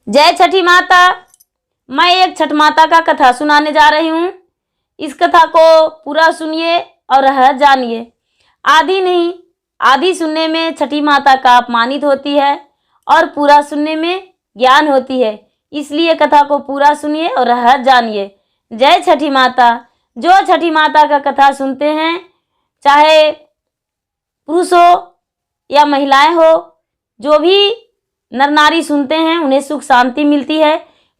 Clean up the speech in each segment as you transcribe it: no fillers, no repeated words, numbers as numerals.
जय छठी माता। मैं एक छठ माता का कथा सुनाने जा रही हूँ। इस कथा को पूरा सुनिए और रहस्य जानिए। आधी नहीं, आधी सुनने में छठी माता का अपमानित होती है और पूरा सुनने में ज्ञान होती है। इसलिए कथा को पूरा सुनिए और रहस्य जानिए। जय छठी माता। जो छठी माता का कथा सुनते हैं, चाहे पुरुष हो या महिलाएं हो, जो भी नर नारी सुनते हैं, उन्हें सुख शांति मिलती है,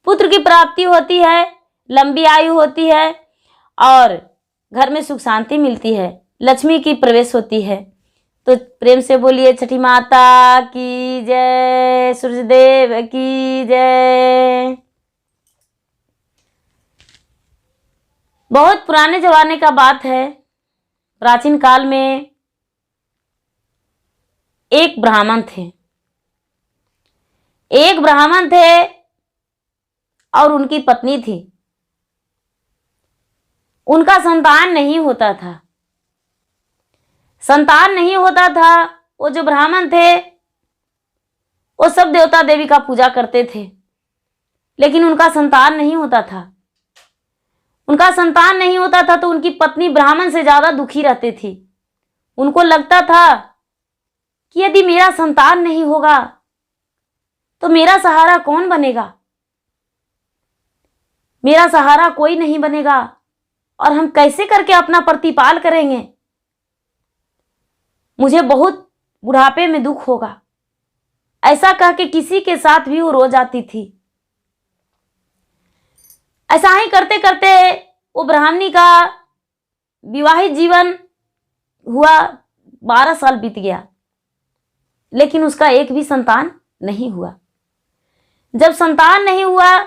पुत्र की प्राप्ति होती है, लंबी आयु होती है और घर में सुख शांति मिलती है, लक्ष्मी की प्रवेश होती है। तो प्रेम से बोलिए छठी माता की जय, सूर्यदेव की जय। बहुत पुराने जमाने का बात है। प्राचीन काल में एक ब्राह्मण थे और उनकी पत्नी थी। उनका संतान नहीं होता था। वो जो ब्राह्मण थे, वो सब देवता देवी का पूजा करते थे, लेकिन उनका संतान नहीं होता था। तो उनकी पत्नी ब्राह्मण से ज्यादा दुखी रहती थी। उनको लगता था कि यदि मेरा संतान नहीं होगा तो मेरा सहारा कौन बनेगा। मेरा सहारा कोई नहीं बनेगा और हम कैसे करके अपना प्रतिपाल करेंगे। मुझे बहुत बुढ़ापे में दुख होगा। ऐसा कह के किसी के साथ भी वो रो जाती थी। ऐसा ही करते करते वो ब्राह्मणी का विवाहित जीवन हुआ। 12 साल बीत गया, लेकिन उसका एक भी संतान नहीं हुआ। जब संतान नहीं हुआ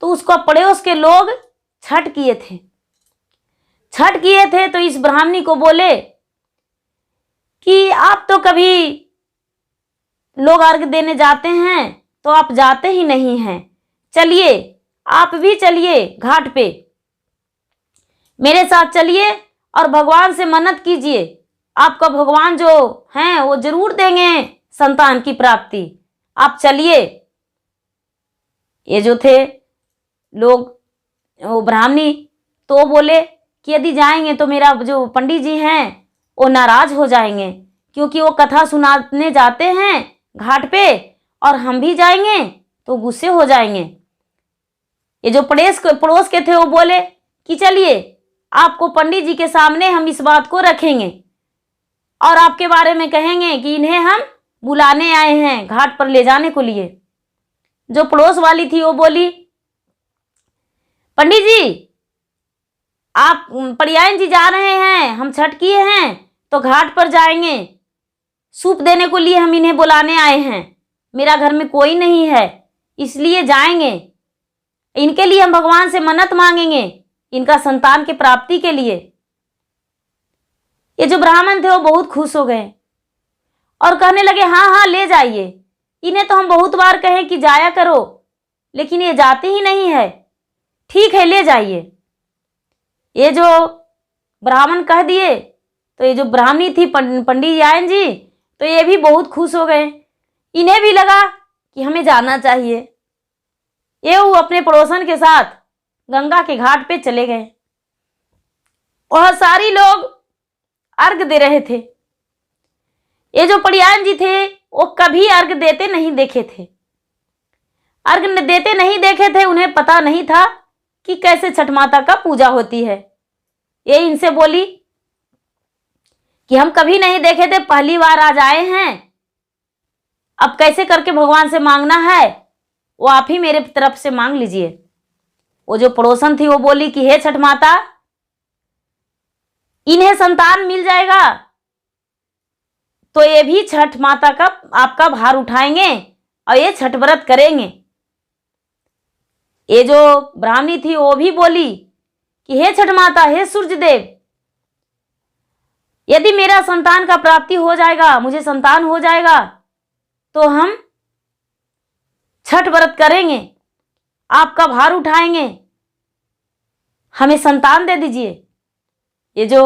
तो उसको पड़ोस के लोग छठ किए थे। तो इस ब्राह्मणी को बोले कि आप तो कभी लोग अर्घ देने जाते हैं तो आप जाते ही नहीं हैं, चलिए आप भी चलिए घाट पे, मेरे साथ चलिए और भगवान से मन्नत कीजिए। आपका भगवान जो हैं वो जरूर देंगे संतान की प्राप्ति, आप चलिए। ये जो थे लोग, वो ब्राह्मणी तो बोले कि यदि जाएंगे तो मेरा जो पंडित जी हैं वो नाराज हो जाएंगे, क्योंकि वो कथा सुनाने जाते हैं घाट पे और हम भी जाएंगे तो गुस्से हो जाएंगे। ये जो पड़ोस के थे वो बोले कि चलिए, आपको पंडित जी के सामने हम इस बात को रखेंगे और आपके बारे में कहेंगे कि इन्हें हम बुलाने आए हैं घाट पर ले जाने को लिए। जो पड़ोस वाली थी वो बोली, पंडित जी आप परियायन जी जा रहे हैं, हम छठ किए हैं तो घाट पर जाएंगे, सूप देने को लिए हम इन्हें बुलाने आए हैं। मेरा घर में कोई नहीं है, इसलिए जाएंगे। इनके लिए हम भगवान से मन्नत मांगेंगे, इनका संतान की प्राप्ति के लिए। ये जो ब्राह्मण थे वो बहुत खुश हो गए और कहने लगे, हाँ हाँ ले जाइए, इन्हें तो हम बहुत बार कहे कि जाया करो, लेकिन ये जाते ही नहीं है। ठीक है ले जाइए। ये जो ब्राह्मण कह दिए तो ये जो ब्राह्मणी थी पंडित यायन जी, तो ये भी बहुत खुश हो गए। इन्हें भी लगा कि हमें जाना चाहिए। ये वो अपने पड़ोसन के साथ गंगा के घाट पे चले गए। वह सारी लोग अर्घ दे रहे थे। ये जो परियायन जी थे वो कभी अर्घ देते नहीं देखे थे। उन्हें पता नहीं था कि कैसे छठ माता का पूजा होती है। ये इनसे बोली कि हम कभी नहीं देखे थे, पहली बार आज आए हैं, अब कैसे करके भगवान से मांगना है वो आप ही मेरे तरफ से मांग लीजिए। वो जो पड़ोसन थी वो बोली कि हे छठ माता, इन्हें संतान मिल जाएगा तो ये भी छठ माता का आपका भार उठाएंगे और ये छठ व्रत करेंगे। ये जो ब्राह्मणी थी वो भी बोली कि हे छठ माता, हे सूर्य देव, यदि मेरा संतान का प्राप्ति हो जाएगा, मुझे संतान हो जाएगा तो हम छठ व्रत करेंगे, आपका भार उठाएंगे, हमें संतान दे दीजिए। ये जो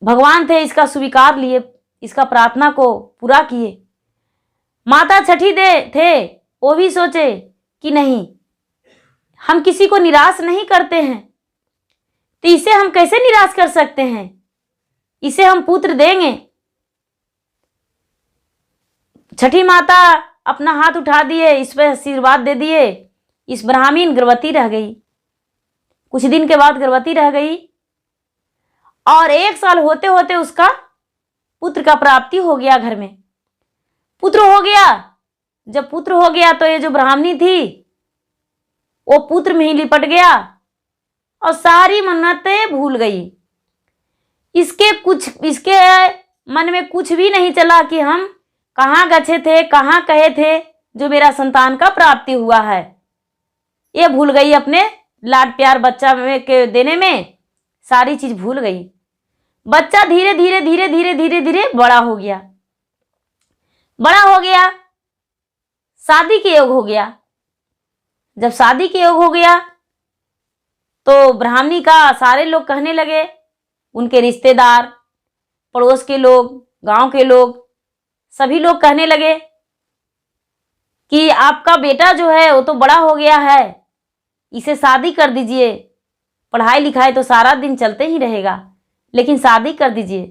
भगवान थे इसका स्वीकार लिए, इसका प्रार्थना को पूरा किए। माता छठी थे वो भी सोचे कि नहीं, हम किसी को निराश नहीं करते हैं, तो इसे हम कैसे निराश कर सकते हैं, इसे हम पुत्र देंगे। छठी माता अपना हाथ उठा दिए, इस पर आशीर्वाद दे दिए। इस ब्राह्मण गर्भवती रह गई। कुछ दिन के बाद गर्भवती रह गई और 1 साल होते होते उसका पुत्र का प्राप्ति हो गया। घर में पुत्र हो गया। जब पुत्र हो गया तो ये जो ब्राह्मणी थी वो पुत्र में ही लिपट गया और सारी मन्नतें भूल गई। इसके मन में कुछ भी नहीं चला कि हम कहाँ गए थे, कहाँ कहे थे जो मेरा संतान का प्राप्ति हुआ है। ये भूल गई, अपने लाड प्यार बच्चा में के देने में सारी चीज भूल गई। बच्चा धीरे धीरे धीरे धीरे धीरे धीरे बड़ा हो गया। बड़ा हो गया, शादी के योग हो गया। जब शादी के योग हो गया तो ब्राह्मणी का सारे लोग कहने लगे, उनके रिश्तेदार, पड़ोस के लोग, गांव के लोग, सभी लोग कहने लगे कि आपका बेटा जो है वो तो बड़ा हो गया है, इसे शादी कर दीजिए। पढ़ाई लिखाई तो सारा दिन चलते ही रहेगा, लेकिन शादी कर दीजिए।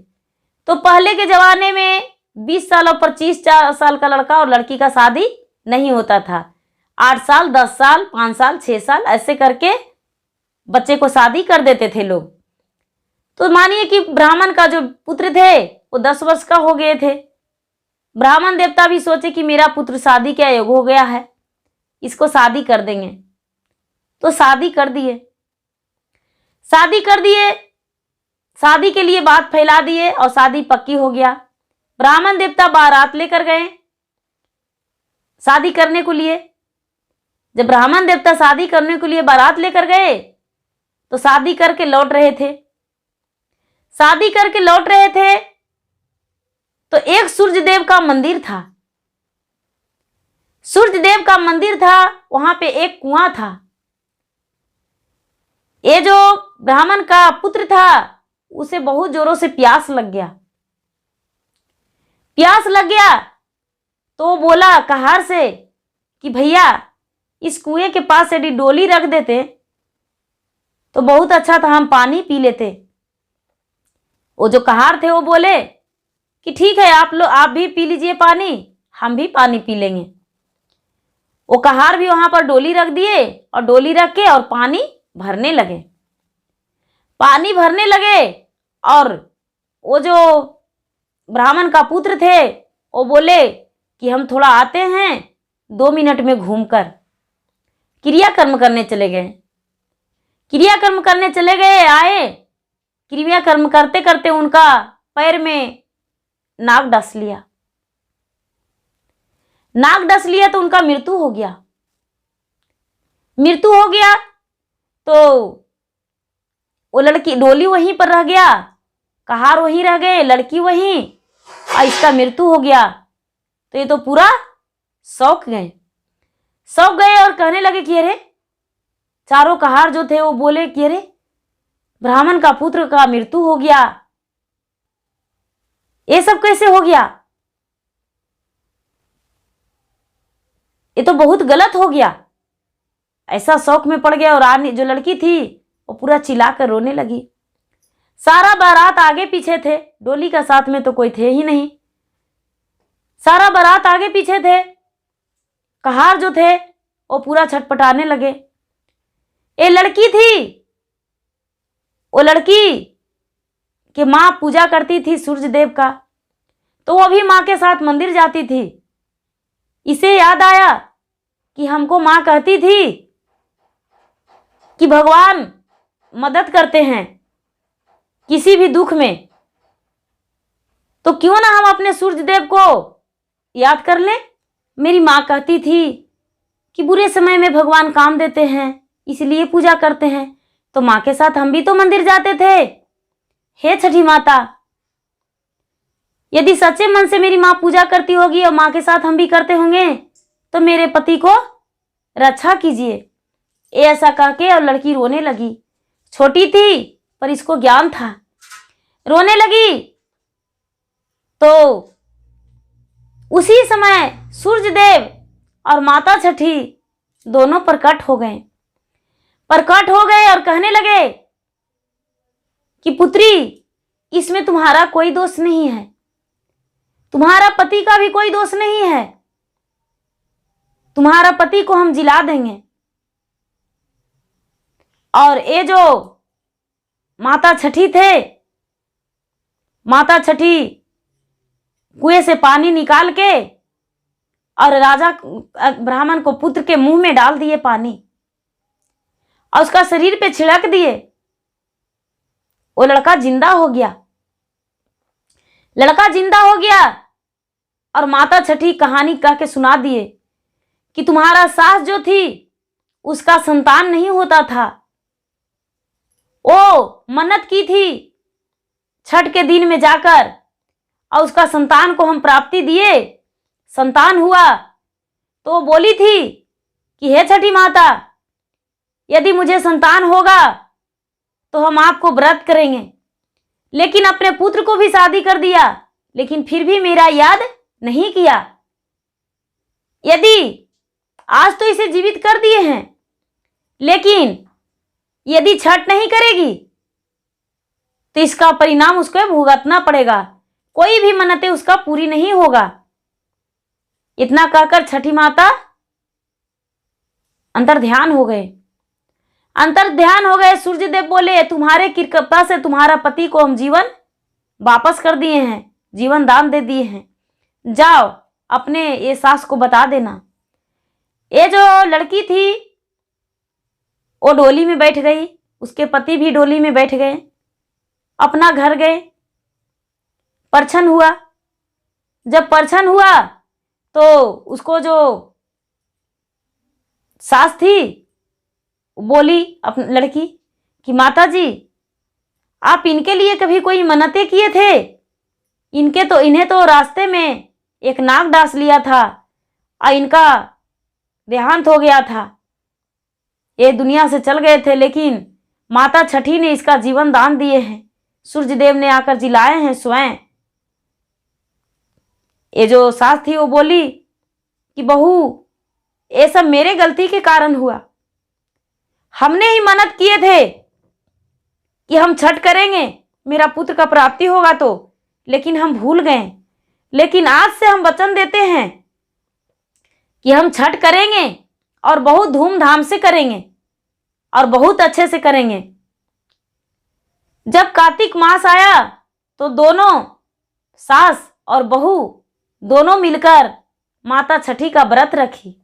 तो पहले के जमाने में 20 साल और 25 साल का लड़का और लड़की का शादी नहीं होता था। 8 साल, 10 साल, 5 साल, 6 साल ऐसे करके बच्चे को शादी कर देते थे लोग। तो मानिए कि ब्राह्मण का जो पुत्र थे वो 10 वर्ष का हो गए थे। ब्राह्मण देवता भी सोचे कि मेरा पुत्र शादी का योग हो गया है, इसको शादी कर देंगे। तो शादी कर दिए। शादी कर दिए, शादी के लिए बात फैला दिए और शादी पक्की हो गया। ब्राह्मण देवता बारात लेकर गए शादी करने को लिए। जब ब्राह्मण देवता शादी करने के लिए बारात लेकर गए तो शादी करके लौट रहे थे। शादी करके लौट रहे थे तो एक सूर्य देव का मंदिर था। सूर्य देव का मंदिर था, वहां पे एक कुआं था। ये जो ब्राह्मण का पुत्र था उसे बहुत जोरों से प्यास लग गया। प्यास लग गया तो वो बोला कहार से कि भैया इस कुएं के पास यदि डोली रख देते तो बहुत अच्छा था, हम पानी पी लेते। वो जो कहार थे वो बोले कि ठीक है, आप भी पी लीजिए पानी, हम भी पानी पी लेंगे। वो कहार भी वहां पर डोली रख दिए और डोली रख के और पानी भरने लगे। पानी भरने लगे और वो जो ब्राह्मण का पुत्र थे वो बोले कि हम थोड़ा आते हैं, 2 मिनट में घूमकर। क्रियाकर्म करने चले गए। क्रियाकर्म करने चले गए, आए, क्रियाकर्म करते करते उनका पैर में नाग डस लिया। नाग डस लिया तो उनका मृत्यु हो गया। मृत्यु हो गया तो वो लड़की, डोली वहीं पर रह गया, कहार वहीं रह गए, लड़की वहीं, और इसका मृत्यु हो गया। तो ये तो पूरा शौक गए और कहने लगे कि अरे, चारों कहार जो थे वो बोले कि अरे ब्राह्मण का पुत्र का मृत्यु हो गया, ये सब कैसे हो गया, ये तो बहुत गलत हो गया। ऐसा शौक में पड़ गया। और रानी जो लड़की थी वो पूरा चिल्लाकर रोने लगी। सारा बारात आगे पीछे थे, डोली का साथ में तो कोई थे ही नहीं। सारा बारात आगे पीछे थे। कहार जो थे वो पूरा छटपटाने लगे। ये लड़की थी, वो लड़की कि माँ पूजा करती थी सूर्य देव का, तो वो भी माँ के साथ मंदिर जाती थी। इसे याद आया कि हमको माँ कहती थी कि भगवान मदद करते हैं किसी भी दुख में, तो क्यों ना हम अपने सूर्य देव को याद कर लें। मेरी माँ कहती थी कि बुरे समय में भगवान काम देते हैं, इसलिए पूजा करते हैं। तो माँ के साथ हम भी तो मंदिर जाते थे। हे छठी माता, यदि सच्चे मन से मेरी माँ पूजा करती होगी और माँ के साथ हम भी करते होंगे तो मेरे पति को रक्षा कीजिए। ऐसा कह के और लड़की रोने लगी। छोटी थी पर इसको ज्ञान था, रोने लगी। तो उसी समय सूर्य देव और माता छठी दोनों प्रकट हो गए। प्रकट हो गए और कहने लगे कि पुत्री, इसमें तुम्हारा कोई दोष नहीं है, तुम्हारा पति का भी कोई दोष नहीं है, तुम्हारा पति को हम जिला देंगे। और ये जो माता छठी थे, माता छठी कुएं से पानी निकाल के और राजा ब्राह्मण को पुत्र के मुंह में डाल दिए पानी और उसका शरीर पे छिड़क दिए। वो लड़का जिंदा हो गया। लड़का जिंदा हो गया और माता छठी कहानी कह के सुना दिए कि तुम्हारा सास जो थी उसका संतान नहीं होता था, वो मन्नत की थी छठ के दिन में जाकर और उसका संतान को हम प्राप्ति दिए, संतान हुआ। तो बोली थी कि हे छठी माता, यदि मुझे संतान होगा तो हम आपको व्रत करेंगे। लेकिन अपने पुत्र को भी शादी कर दिया, लेकिन फिर भी मेरा याद नहीं किया। यदि आज तो इसे जीवित कर दिए हैं, लेकिन यदि छठ नहीं करेगी तो इसका परिणाम उसको भुगतना पड़ेगा, कोई भी मन्नतें उसका पूरी नहीं होगा। इतना कहकर छठी माता अंतर्ध्यान हो गए। अंतर्ध्यान हो गए। सूर्य देव बोले, तुम्हारे कृपा से तुम्हारा पति को हम जीवन वापस कर दिए हैं, जीवन दान दे दिए हैं। जाओ अपने ये सास को बता देना। ये जो लड़की थी वो डोली में बैठ गई, उसके पति भी डोली में बैठ गए, अपना घर गए। परछन हुआ। जब परछन हुआ तो उसको जो सास थी बोली अपनी लड़की कि माता जी, आप इनके लिए कभी कोई मन्नतें किए थे? इन्हें तो रास्ते में एक नाग डांस लिया था और इनका देहांत हो गया था, ये दुनिया से चल गए थे, लेकिन माता छठी ने इसका जीवन दान दिए हैं, सूर्य देव ने आकर जिलाए हैं स्वयं। ये जो सास थी वो बोली कि बहू, ये सब मेरे गलती के कारण हुआ, हमने ही मन्नत किए थे कि हम छठ करेंगे, मेरा पुत्र का प्राप्ति होगा तो, लेकिन हम भूल गए। लेकिन आज से हम वचन देते हैं कि हम छठ करेंगे और बहुत धूमधाम से करेंगे और बहुत अच्छे से करेंगे। जब कार्तिक मास आया तो दोनों सास और बहू दोनों मिलकर माता छठी का व्रत रखी।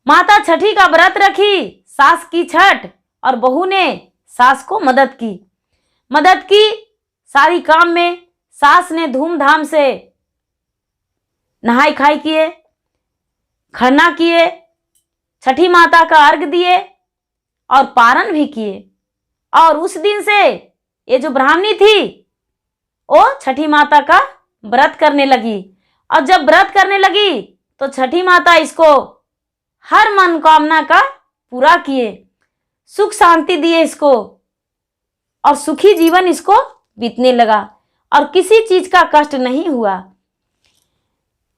माता छठी का व्रत रखी, सास की छठ और बहू ने सास को मदद की सारी काम में। सास ने धूमधाम से नहाई खाई किए, खरना किए, छठी माता का अर्घ दिए और पारण भी किए। और उस दिन से ये जो ब्राह्मणी थी वो छठी माता का व्रत करने लगी। और जब व्रत करने लगी तो छठी माता इसको हर मनोकामना का पूरा किए, सुख शांति दिए इसको और सुखी जीवन इसको बीतने लगा और किसी चीज का कष्ट नहीं हुआ।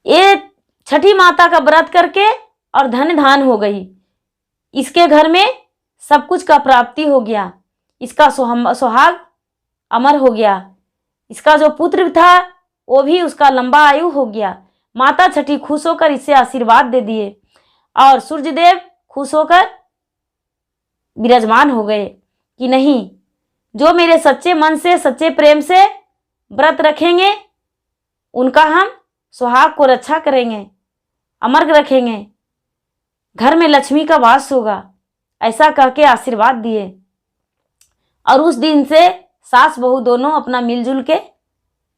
ये छठी माता का व्रत करके और धन धान हो गई, इसके घर में सब कुछ का प्राप्ति हो गया, इसका सुहाग अमर हो गया, इसका जो पुत्र था वो भी उसका लंबा आयु हो गया। माता छठी खुश होकर इसे आशीर्वाद दे दिए और सूर्यदेव खुश होकर विराजमान हो गए कि नहीं, जो मेरे सच्चे मन से सच्चे प्रेम से व्रत रखेंगे उनका हम सुहाग को रक्षा करेंगे, अमर रखेंगे, घर में लक्ष्मी का वास होगा, ऐसा कह के आशीर्वाद दिए। और उस दिन से सास बहू दोनों अपना मिलजुल के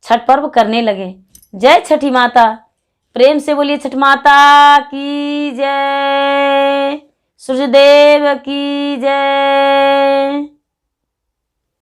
छठ पर्व करने लगे। जय छठी माता। प्रेम से बोलिए छठ माता की जय, सूर्यदेव की जय।